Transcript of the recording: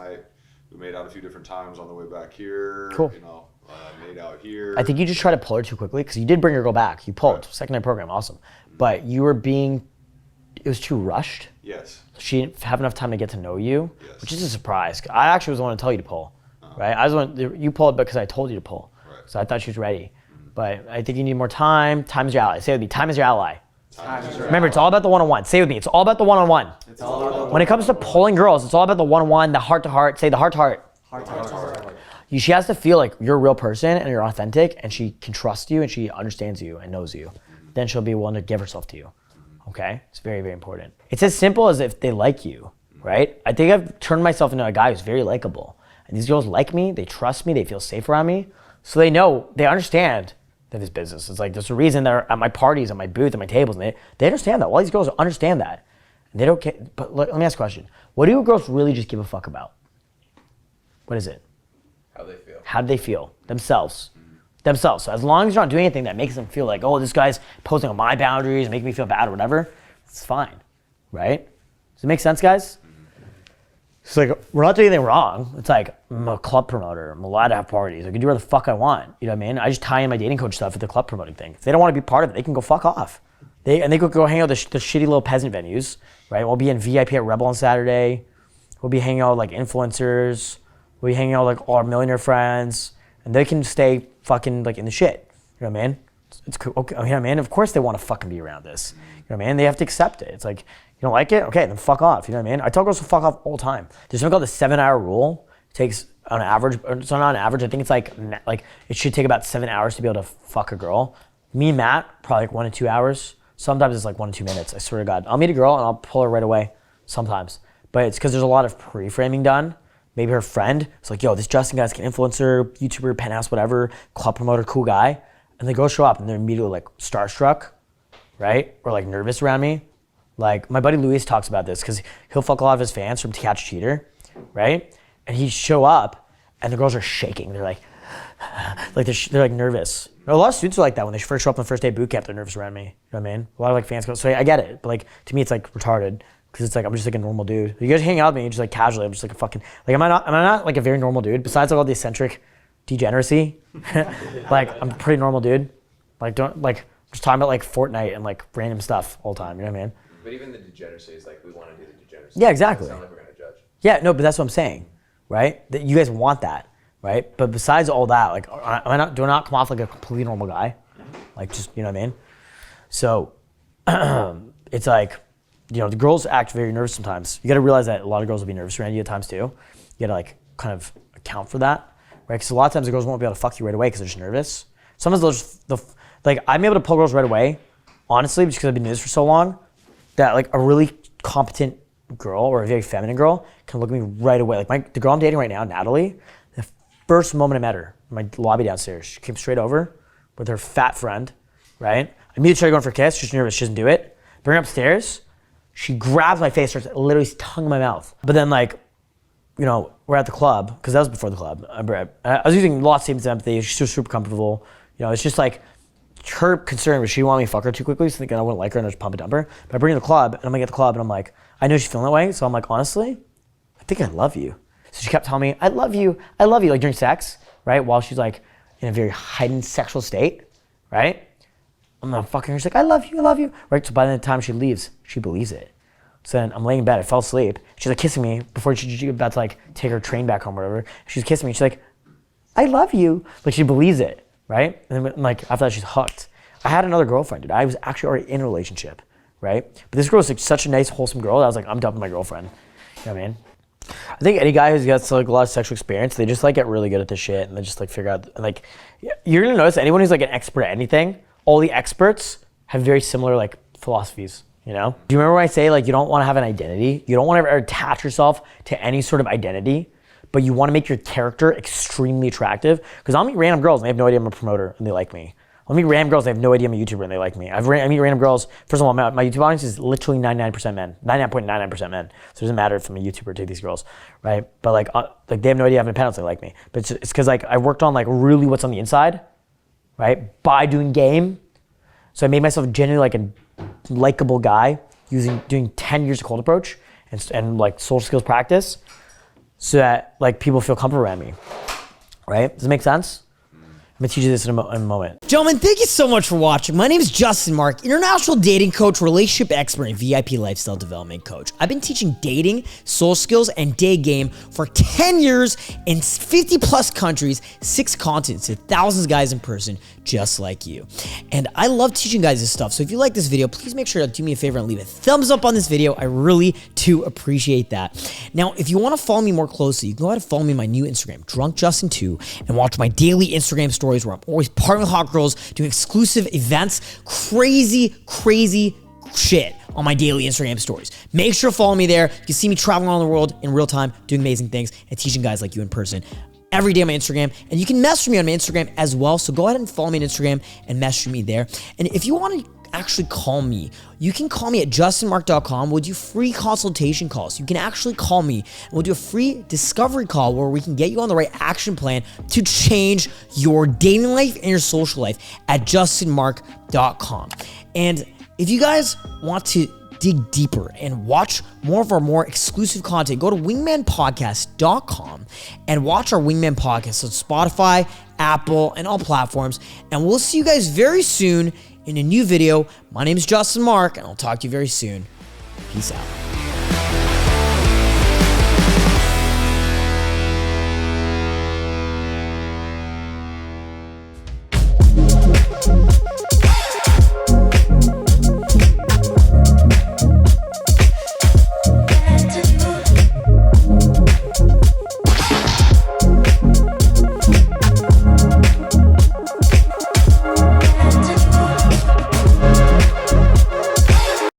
night. We made out a few different times on the way back here. Cool. You know, made out here. I think you just tried to pull her too quickly because you did bring your girl back. You pulled. Right. Second night program, awesome. But you were it was too rushed. Yes. She didn't have enough time to get to know you, yes. which is a surprise. I actually was the one to tell you to pull, right? You pulled because I told you to pull. Right. So I thought she was ready. But I think you need more time. Time is your ally. Say it with me, time is your ally. Remember, it's all about the one-on-one. Say it with me, it's all about the one-on-one. When it comes to pulling girls, it's all about the one-on-one, the heart-to-heart. Say the heart-to-heart. Heart-to-heart. She has to feel like you're a real person and you're authentic and she can trust you and she understands you and knows you. Then she'll be willing to give herself to you. Okay? It's very, very important. It's as simple as if they like you, right? I think I've turned myself into a guy who's very likable. And these girls like me, they trust me, they feel safe around me. So they know, they understand that this business is like, there's a reason they're at my parties, at my booth, at my tables, and they understand that. All these girls understand that. And they don't care, but let me ask a question. What do girls really just give a fuck about? What is it? How they feel. How do they feel? Themselves. Themselves. So as long as you're not doing anything that makes them feel like, oh, this guy's posing on my boundaries, making me feel bad or whatever, it's fine, right? Does it make sense, guys? It's like, we're not doing anything wrong. It's like, I'm a club promoter. I'm allowed to have parties. I can do whatever the fuck I want. You know what I mean? I just tie in my dating coach stuff with the club promoting thing. If they don't want to be part of it, they can go fuck off. They could go hang out at the shitty little peasant venues, right? We'll be in VIP at Rebel on Saturday. We'll be hanging out with like influencers. We'll be hanging out with like all our millionaire friends. And they can stay fucking like in the shit. You know what I mean? It's cool. Okay, you know what I mean? Of course they want to fucking be around this. You know what I mean? They have to accept it. It's like, you don't like it? Okay, then fuck off. You know what I mean? I tell girls to fuck off all the time. There's something called the 7-hour rule. It takes on average, it's not on average, I think it's like it should take about 7 hours to be able to fuck a girl. Me and Matt, probably like 1 to 2 hours. Sometimes it's like 1 to 2 minutes, I swear to God. I'll meet a girl and I'll pull her right away sometimes. But it's because there's a lot of pre-framing done. Maybe her friend is like, yo, this Justin guy's an influencer, YouTuber, penthouse, whatever, club promoter, cool guy. And the girls show up and they're immediately like starstruck, right? Or like nervous around me. Like my buddy Luis talks about this because he'll fuck a lot of his fans from To Catch a Cheater, right? And he'd show up and the girls are shaking. They're like, they're like nervous. A lot of students are like that when they first show up on the first day of boot camp, they're nervous around me. You know what I mean? A lot of like fans go, so I get it. But like to me, it's like retarded because it's like, I'm just like a normal dude. You guys hang out with me just like casually. I'm just like a fucking, like am I not like a very normal dude? Besides like all the eccentric degeneracy, like I'm a pretty normal dude. Like just talking about like Fortnite and like random stuff all the time. You know what I mean? But even the degeneracy is like, we want to do the degeneracy. Yeah, exactly. It's not like we're going to judge. Yeah, no, but that's what I'm saying, right? That you guys want that, right? But besides all that, like, do I not come off like a completely normal guy? Like, just, you know what I mean? So, it's like, you know, the girls act very nervous sometimes. You got to realize that a lot of girls will be nervous around you at times too. You got to like kind of account for that, right? Because a lot of times the girls won't be able to fuck you right away because they're just nervous. Sometimes like I'm able to pull girls right away, honestly, just because I've been doing this for so long, that like a really competent girl or a very feminine girl can look at me right away. Like the girl I'm dating right now, Natalie, the first moment I met her in my lobby downstairs, she came straight over with her fat friend, right? I immediately started going for a kiss. She's nervous, she doesn't do it. Bring her upstairs, she grabs my face, starts literally tongue in my mouth. But then like, you know, we're at the club, because that was before the club. I was using lots of empathy, she's super comfortable. You know, it's just like, her concern was she didn't want me to fuck her too quickly, so thinking I wouldn't like her and I just pump and dump her. But I bring her to the club, and I'm gonna get to the club, and I'm like, I know she's feeling that way, so I'm like, honestly, I think I love you. So she kept telling me, I love you, like during sex, right? While she's like in a very heightened sexual state, right? I'm not fucking her, she's like, I love you, right? So by the time she leaves, she believes it. So then I'm laying in bed, I fell asleep. She's like kissing me before she's about to like take her train back home or whatever. She's kissing me, she's like, I love you. Like she believes it. Right? And then, like, after that, she's hooked. I had another girlfriend, dude. I was actually already in a relationship, right? But this girl was like such a nice, wholesome girl that I was like, I'm dumping my girlfriend. You know what I mean? I think any guy who's got like a lot of sexual experience, they just like get really good at this shit and they just like figure out, and like, you're gonna notice anyone who's like an expert at anything, all the experts have very similar like philosophies, you know? Do you remember when I say like, you don't wanna have an identity? You don't wanna ever attach yourself to any sort of identity, but you want to make your character extremely attractive. Because I'll meet random girls and they have no idea I'm a promoter and they like me. I'll meet random girls, they have no idea I'm a YouTuber and they like me. I meet random girls, first of all, my YouTube audience is literally 99% men, 99.99% men. So it doesn't matter if I'm a YouTuber to these girls, right? But like they have no idea I have independence, they like me. But it's because like I worked on like really what's on the inside, right? By doing game. So I made myself genuinely like a likable guy doing 10 years of cold approach and like social skills practice. so that like people feel comfortable around me, right? Does it make sense? I'm gonna teach you this in a moment. Gentlemen, thank you so much for watching. My name is Justin Marc, international dating coach, relationship expert, and VIP lifestyle development coach. I've been teaching dating, soul skills, and Daygame for 10 years in 50 plus countries, 6 continents, to thousands of guys in person just like you. And I love teaching guys this stuff. So if you like this video, please make sure to do me a favor and leave a thumbs up on this video. I really do appreciate that. Now, if you want to follow me more closely, you can go ahead and follow me on my new Instagram, DrunkJustin2, and watch my daily Instagram stories where I'm always partying with hot girls, doing exclusive events, crazy shit on my daily Instagram stories. Make sure to follow me there. You can see me traveling around the world in real time, doing amazing things, and teaching guys like you in person every day on my Instagram. And you can message me on my Instagram as well. So go ahead and follow me on Instagram and message me there. And if you want to actually call me, you can call me at justinmarc.com. We'll do free consultation calls. You can actually call me and we'll do a free discovery call where we can get you on the right action plan to change your dating life and your social life at justinmarc.com. And if you guys want to dig deeper and watch more of our more exclusive content, go to wingmanpodcast.com and watch our Wingman podcast on Spotify, Apple, and all platforms. And we'll see you guys very soon in a new video. My name is Justin Marc, and I'll talk to you very soon. Peace out.